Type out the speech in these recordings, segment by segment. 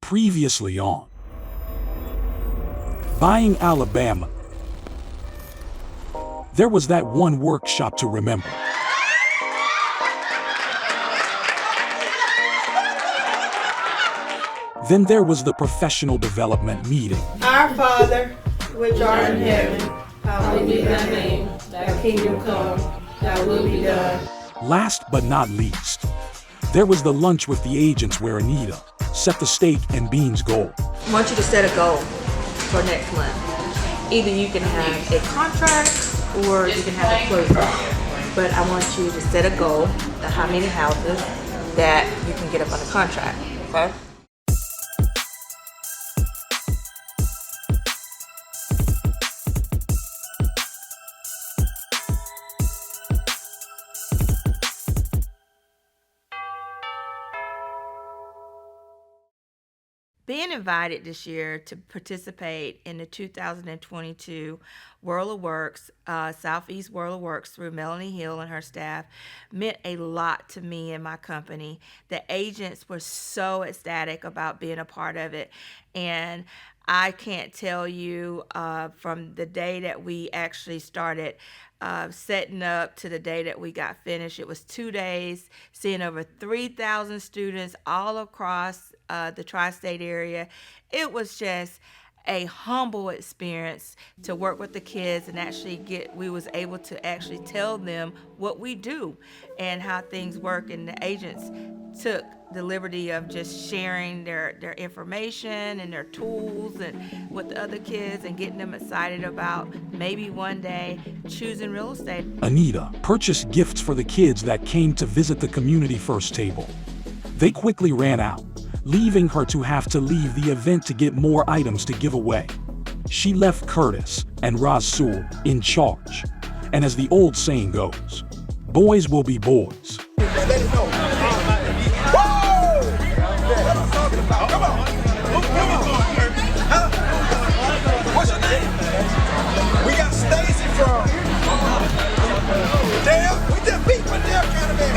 Previously on Buying Alabama. There was that one workshop to remember. Then there was the professional development meeting. Our Father, which art in heaven, hallowed be thy name. Thy kingdom come, thy will be done. Last but not least, there was the lunch with the agents where Anita set the steak and beans goal. I want you to set a goal for next month. Either you can have a contract or you can have a closing. But I want you to set a goal of how many houses that you can get up on the contract, okay? Being invited this year to participate in the 2022 World of Works, Southeast World of Works through Melanie Hill and her staff meant a lot to me and my company. The agents were so ecstatic about being a part of it. And I can't tell you from the day that we actually started setting up to the day that we got finished. It was 2 days, seeing over 3,000 students all across the tri-state area. It was just a humble experience to work with the kids and we was able to actually tell them what we do and how things work, and the agents took the liberty of just sharing their information and their tools and with the other kids and getting them excited about maybe one day choosing real estate. Anita purchased gifts for the kids that came to visit the Community First table. They quickly ran out, leaving her to have to leave the event to get more items to give away. She left Curtis and Rasul in charge. And as the old saying goes, boys will be boys. What's your name? We got Stacy from. Damn, we just beat my damn kind of man.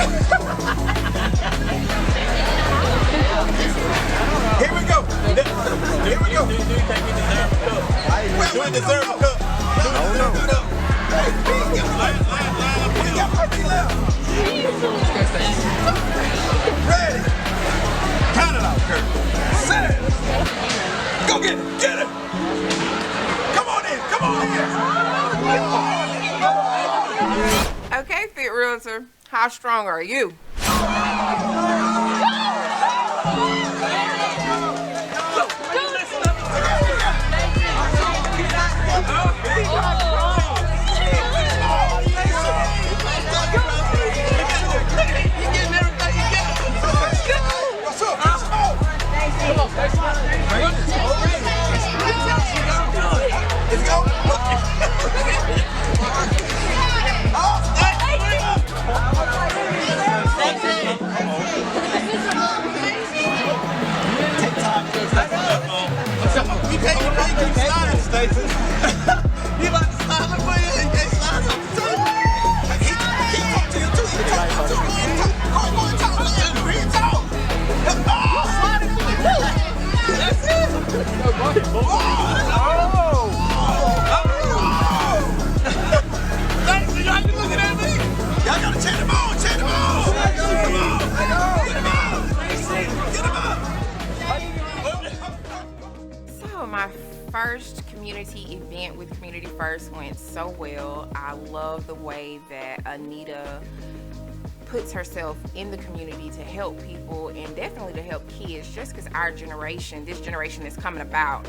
Here we go. Here we go. We deserve a cup. Hey, we got plenty left. Ready? Count it out, Kurt. Set it. Go get it. Get it. Come on in. Come on in. Okay, Fit Realtor, how strong are you? My first community event with Community First went so well. I love the way that Anita puts herself in the community to help people and definitely to help kids, just because our generation, this generation is coming about,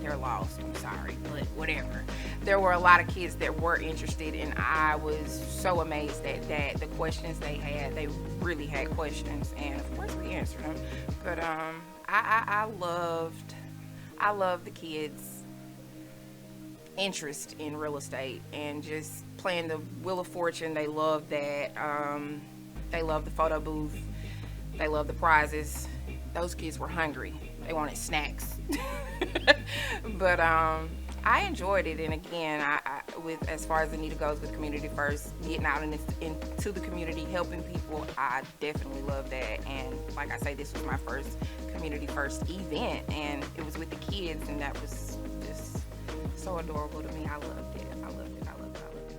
they're lost, I'm sorry, but whatever. There were a lot of kids that were interested, and I was so amazed at the questions they had. They really had questions, and of course we answered them. But I love the kids' interest in real estate and just playing the Wheel of Fortune. They love that. They love the photo booth. They love the prizes. Those kids were hungry. They wanted snacks. But I enjoyed it, and again, with as far as Anita goes with Community First, getting out into the community, helping people. I definitely love that. And like I say, this was my first Community First event, and it was with the kids, and that was just so adorable to me. I loved it. I loved it. I loved it. I loved it.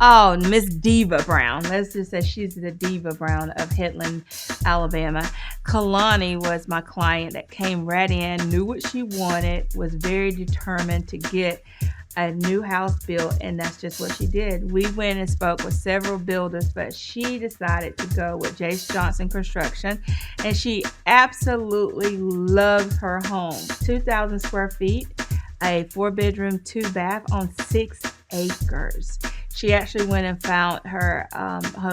Oh, Miss Diva Brown. Let's just say she's the Diva Brown of Headland, Alabama. Kalani was my client that came right in, knew what she wanted, was very determined to get a new house built, and that's just what she did. We went and spoke with several builders, but she decided to go with Jace Johnson Construction, and she absolutely loves her home. 2,000 square feet, a 4-bedroom, 2-bath on 6 acres. She actually went and found her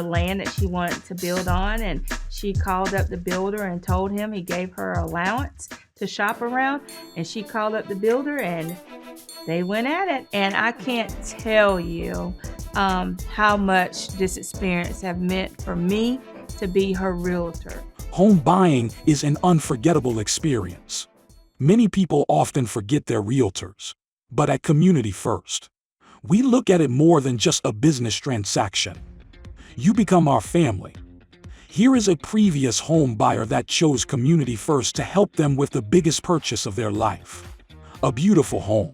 land that she wanted to build on, and she called up the builder and told him. He gave her allowance to shop around, and she called up the builder, and they went at it. And I can't tell you how much this experience have meant for me to be her realtor. Home buying is an unforgettable experience. Many people often forget their realtors, but at Community First, we look at it more than just a business transaction. You become our family. Here is a previous home buyer that chose Community First to help them with the biggest purchase of their life. A beautiful home.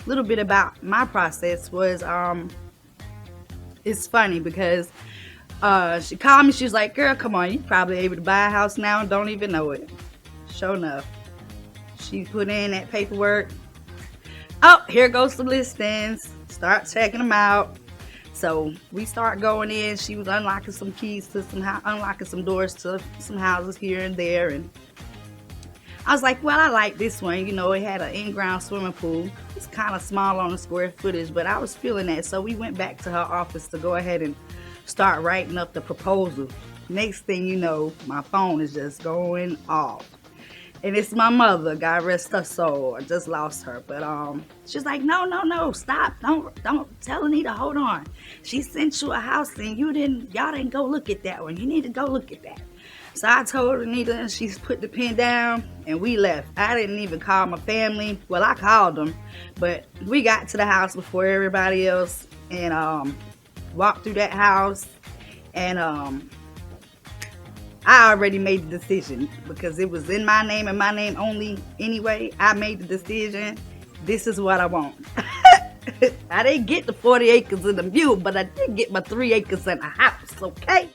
A little bit about my process was, it's funny because she called me. She was like, girl, come on, you're probably able to buy a house now and don't even know it. Sure enough, she put in that paperwork. Oh, here goes the listings. Start checking them out. So we start going in. She was unlocking some keys to unlocking some doors to some houses here and there. And I was like, well, I like this one. You know, it had an in-ground swimming pool. It's kind of small on the square footage, but I was feeling that. So we went back to her office to go ahead and start writing up the proposal. Next thing you know, my phone is just going off. And it's my mother, God rest her soul. I just lost her. But she's like, no, stop. Don't tell Anita, hold on. She sent you a house and y'all didn't go look at that one. You need to go look at that. So I told Anita, and she put the pen down and we left. I didn't even call my family. Well, I called them, but we got to the house before everybody else and walked through that house. And I already made the decision because it was in my name and my name only anyway. I made the decision. This is what I want. I didn't get the 40 acres in the mule, but I did get my 3 acres in a house, okay?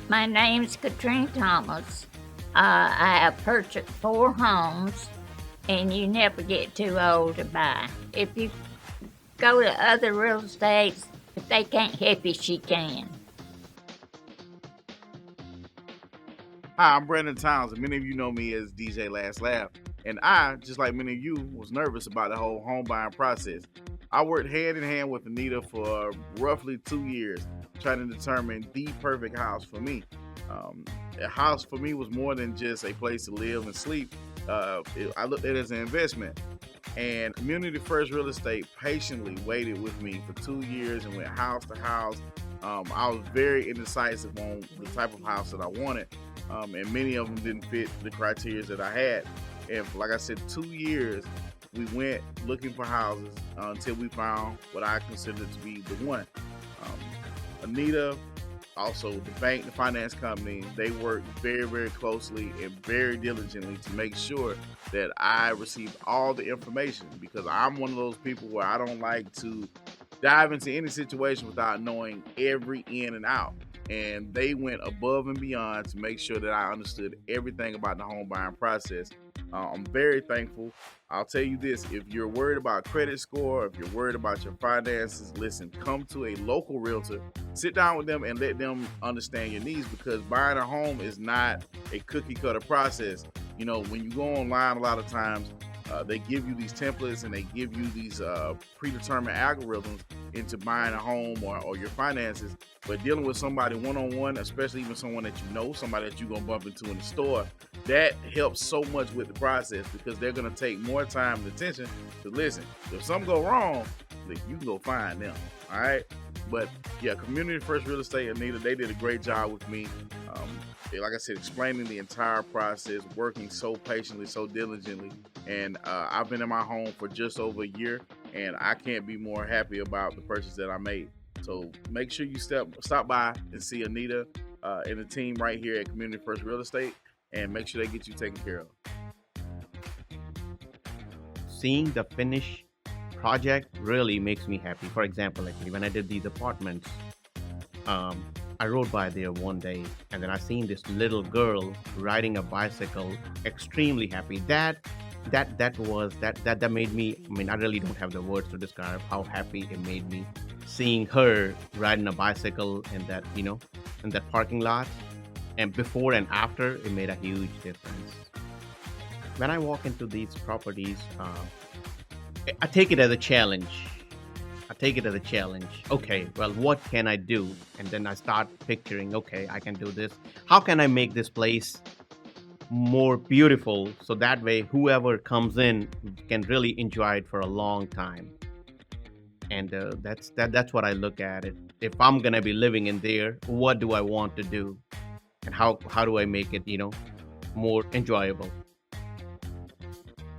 My name's Katrina Thomas. I have purchased 4 homes, and you never get too old to buy. If you go to other real estates, if they can't help you, she can. Hi, I'm Brandon Townsend. Many of you know me as DJ Last Laugh. And I, just like many of you, was nervous about the whole home buying process. I worked hand in hand with Anita for roughly 2 years, trying to determine the perfect house for me. A house for me was more than just a place to live and sleep. I looked at it as an investment. And Community First Real Estate patiently waited with me for 2 years and went house to house. I was very indecisive on the type of house that I wanted. And many of them didn't fit the criteria that I had. And like I said, 2 years, we went looking for houses until we found what I considered to be the one. Anita, also the bank, the finance company, they worked very, very closely and very diligently to make sure that I received all the information, because I'm one of those people where I don't like to dive into any situation without knowing every in and out. And they went above and beyond to make sure that I understood everything about the home buying process. I'm very thankful. I'll tell you this, if you're worried about credit score, if you're worried about your finances, listen, come to a local realtor, sit down with them and let them understand your needs, because buying a home is not a cookie cutter process. You know, when you go online, a lot of times they give you these templates and they give you these predetermined algorithms into buying a home or your finances. But dealing with somebody one-on-one, especially even someone that you know, somebody that you're going to bump into in the store, that helps so much with the process, because they're going to take more time and attention to listen. If something go wrong, you can go find them, all right? But yeah, Community First Real Estate, Anita, they did a great job with me. Like I said, explaining the entire process, working so patiently, so diligently. And I've been in my home for just over a year, and I can't be more happy about the purchase that I made. So make sure you stop by and see Anita and the team right here at Community First Real Estate, and make sure they get you taken care of. Seeing the finished project really makes me happy. For example, like when I did these apartments, I rode by there one day, and then I seen this little girl riding a bicycle, extremely happy. That made me, I mean, I really don't have the words to describe how happy it made me seeing her riding a bicycle in that, in that parking lot. And before and after, it made a huge difference. When I walk into these properties, I take it as a challenge. Okay, well, what can I do? And then I start picturing, okay, I can do this. How can I make this place more beautiful so that way whoever comes in can really enjoy it for a long time? And that's what I look at it. If I'm gonna be living in there, what do I want to do, and how do I make it more enjoyable?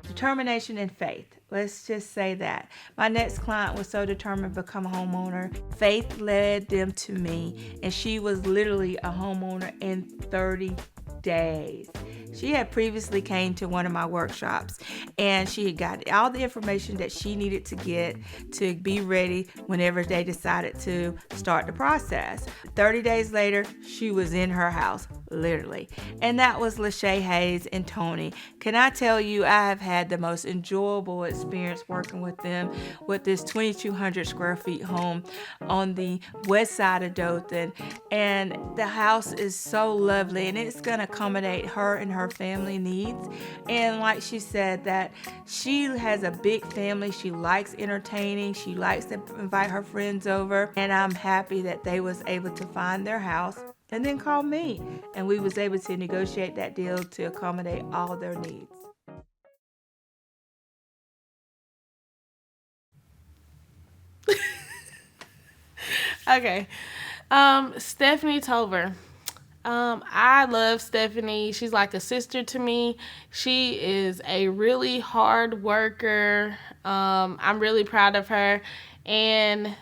Determination and faith. Let's just say that. My next client was so determined to become a homeowner. Faith led them to me, and she was literally a homeowner in 30 days. She had previously came to one of my workshops, and she had got all the information that she needed to get to be ready whenever they decided to start the process. 30 days later, she was in her house, literally. And that was Lachey Hayes and Tony. Can I tell you, I have had the most enjoyable experience working with them with this 2,200 square feet home on the west side of Dothan. And the house is so lovely, and it's going to accommodate her and her family needs. And like she said, that she has a big family. She likes entertaining. She likes to invite her friends over. And I'm happy that they was able to find their house and then call me. And we was able to negotiate that deal to accommodate all their needs. Okay. Stephanie Tover. I love Stephanie. She's like a sister to me. She is a really hard worker. I'm really proud of her. And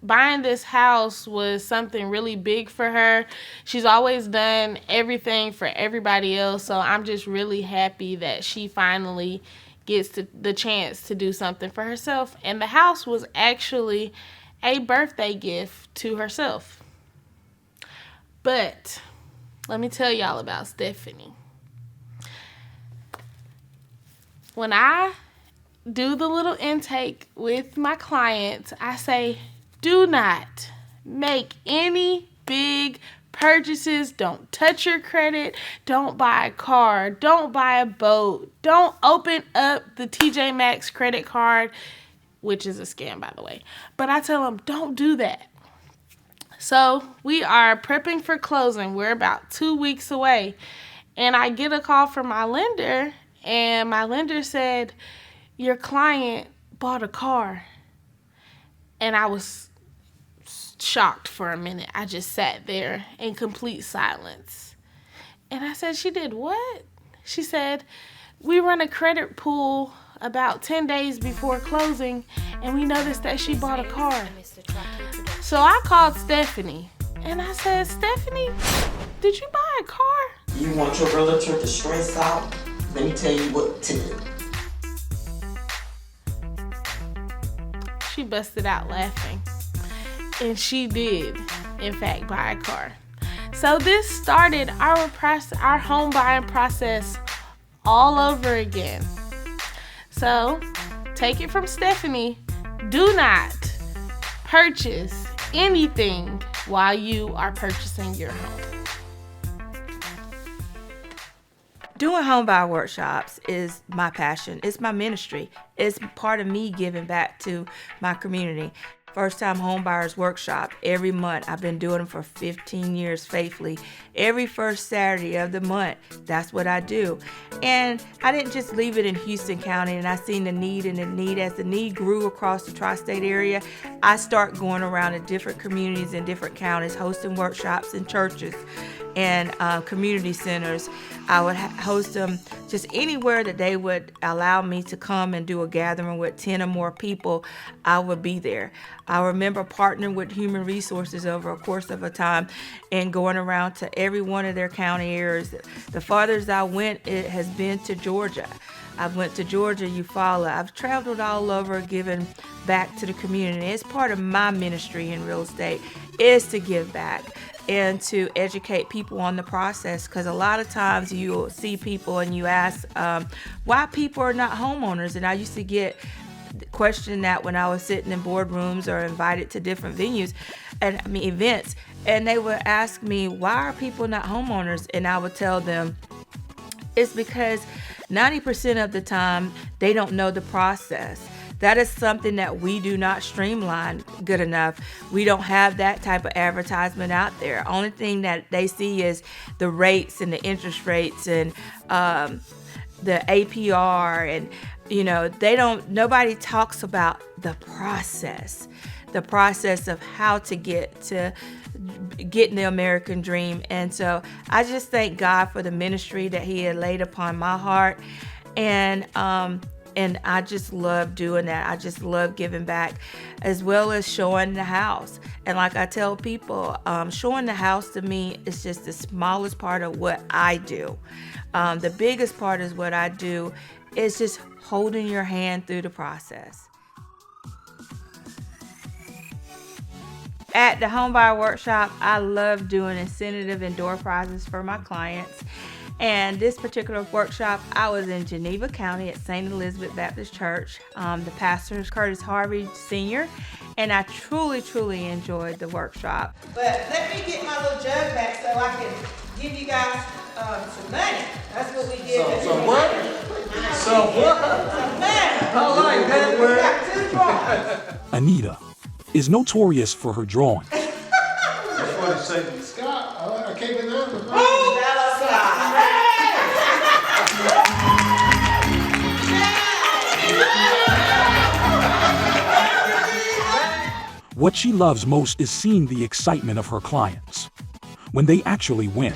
buying this house was something really big for her. She's always done everything for everybody else. So I'm just really happy that she finally gets the chance to do something for herself. And the house was actually a birthday gift to herself. But let me tell y'all about Stephanie. When I do the little intake with my clients, I say, do not make any big purchases. Don't touch your credit. Don't buy a car. Don't buy a boat. Don't open up the TJ Maxx credit card, which is a scam, by the way. But I tell them, don't do that. So we are prepping for closing. We're about 2 weeks away. And I get a call from my lender, and my lender said, your client bought a car. And I was shocked for a minute. I just sat there in complete silence. And I said, she did what? She said, we run a credit pool about 10 days before closing, and we noticed that she bought a car. So I called Stephanie, and I said, Stephanie, did you buy a car? You want your realtor to stress out? Let me tell you what to do. She busted out laughing, and she did, in fact, buy a car. So this started our home buying process all over again. So take it from Stephanie, do not purchase anything while you are purchasing your home. Doing home buyer workshops is my passion. It's my ministry. It's part of me giving back to my community. First time home buyers workshop every month. I've been doing them for 15 years faithfully. Every first Saturday of the month, that's what I do. And I didn't just leave it in Houston County, and I seen the need, and the need, as the need grew across the tri-state area, I start going around to different communities in different counties, hosting workshops in churches. and community centers. I would host them just anywhere that they would allow me to come and do a gathering with 10 or more people. I would be there. I remember partnering with Human Resources over a course of a time and going around to every one of their county areas. The farthest I went, it has been to Georgia. I went to Georgia, Eufaula. I've traveled all over giving back to the community. It's part of my ministry in real estate is to give back and to educate people on the process, because a lot of times you'll see people and you ask why people are not homeowners. And I used to get questioned that when I was sitting in boardrooms or invited to different venues and events, and they would ask me, why are people not homeowners? And I would tell them it's because 90% of the time they don't know the process. That is something that we do not streamline good enough. We don't have that type of advertisement out there. Only thing that they see is the rates and the interest rates and the APR, and nobody talks about the process of how to get the American dream. And so I just thank God for the ministry that He had laid upon my heart, and I just love doing that. I just love giving back, as well as showing the house. And like I tell people, showing the house to me is just the smallest part of what I do. The biggest part is what I do is just holding your hand through the process. At the Homebuyer Workshop, I love doing incentive and door prizes for my clients. And this particular workshop, I was in Geneva County at St. Elizabeth Baptist Church. The pastor is Curtis Harvey Sr., and I truly, truly enjoyed the workshop. But let me get my little jug back so I can give you guys some money. That's what we did. Some what? Some what? Some money. I like that word. We got 2 drawers. Anita is notorious for her drawing. That's what it says. Scott, I can't remember. What she loves most is seeing the excitement of her clients when they actually win.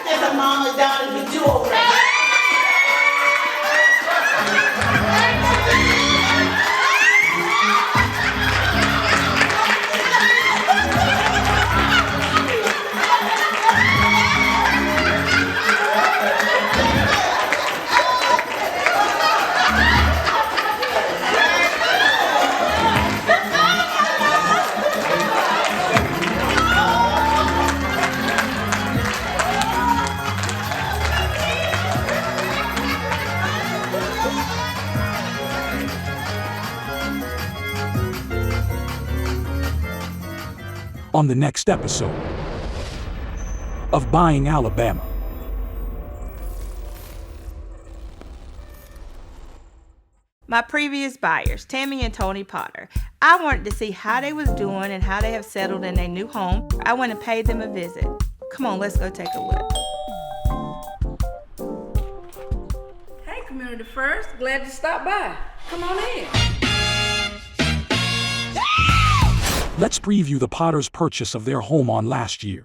There's a mama down in the door. On the next episode of Buying Alabama. My previous buyers, Tammy and Tony Potter, I wanted to see how they was doing and how they have settled in their new home. I went and paid them a visit. Come on, let's go take a look. Hey, Community First. Glad to stop by. Come on in. Let's preview the Potters' purchase of their home on last year.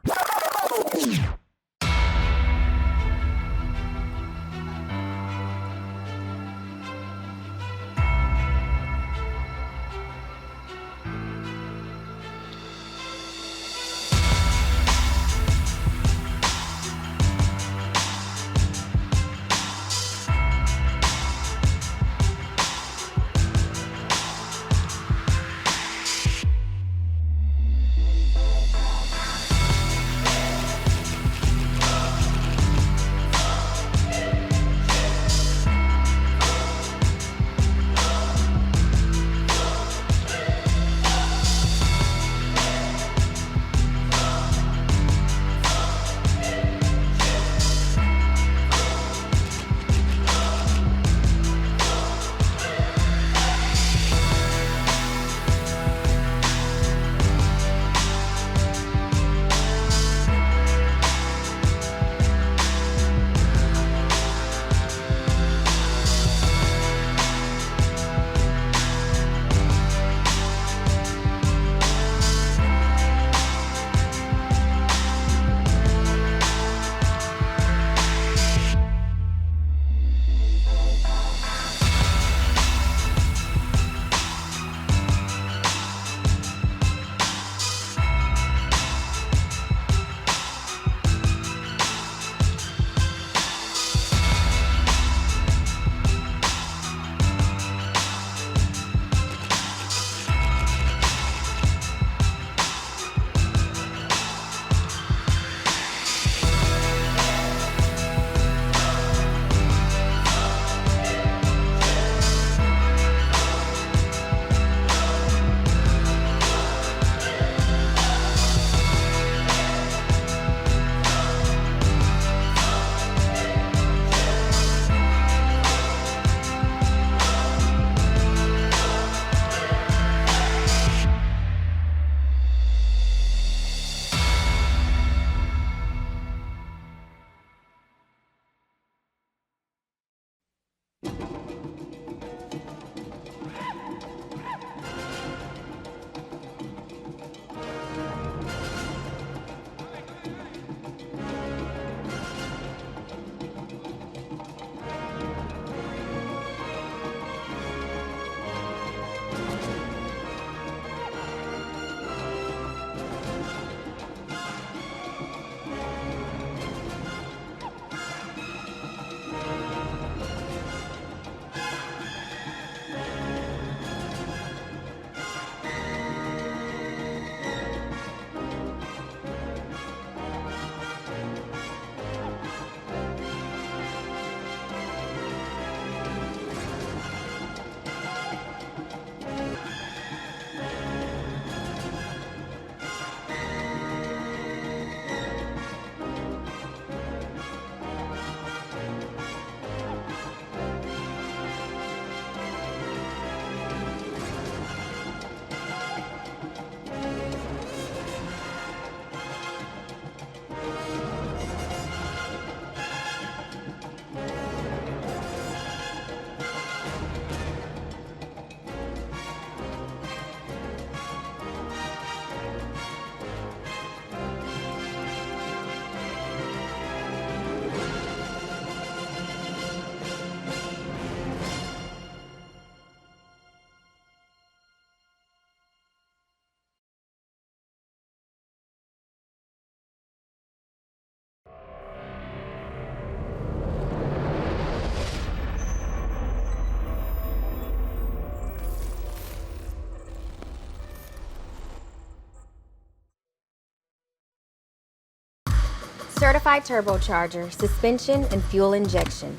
Certified turbocharger, suspension, and fuel injection.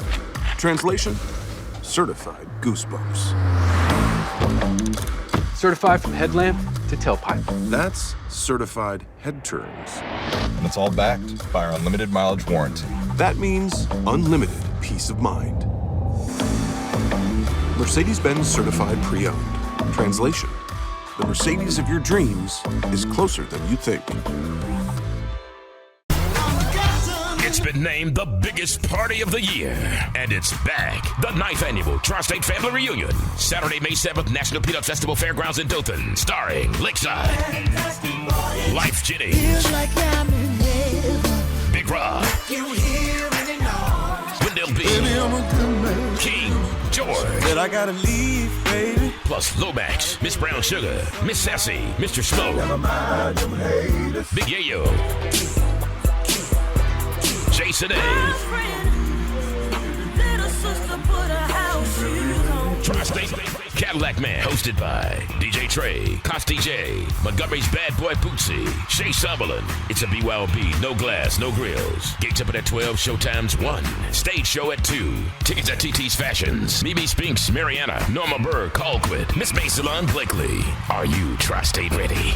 Translation? Certified goosebumps. Certified from headlamp to tailpipe. That's certified head turns. And it's all backed by our unlimited mileage warranty. That means unlimited peace of mind. Mercedes-Benz certified pre-owned. Translation: the Mercedes of your dreams is closer than you think. It's been named the biggest party of the year, and it's back. The 9th annual Tri-State Family Reunion. Saturday, May 7th, National Peanut Festival Fairgrounds in Dothan. Starring Lakeside, Life Jennings, Big Rob, Wendell B, King George. But I gotta leave, baby. Plus Lomax, Miss Brown Sugar, Miss Sassy, Mr. Smoke, Big Yayo, Jason A. Tri-State Cadillac Man, hosted by DJ Trey, Cost DJ, Montgomery's Bad Boy Bootsy, Shay Summerlin. It's a BYOB, no glass, no grills. Gates open at 12, showtimes 1. Stage show at 2. Tickets at TT's Fashions. Mimi Spinks, Mariana, Norma Burr, Colquitt, Miss May Salon, Blakely. Are you Tri-State ready?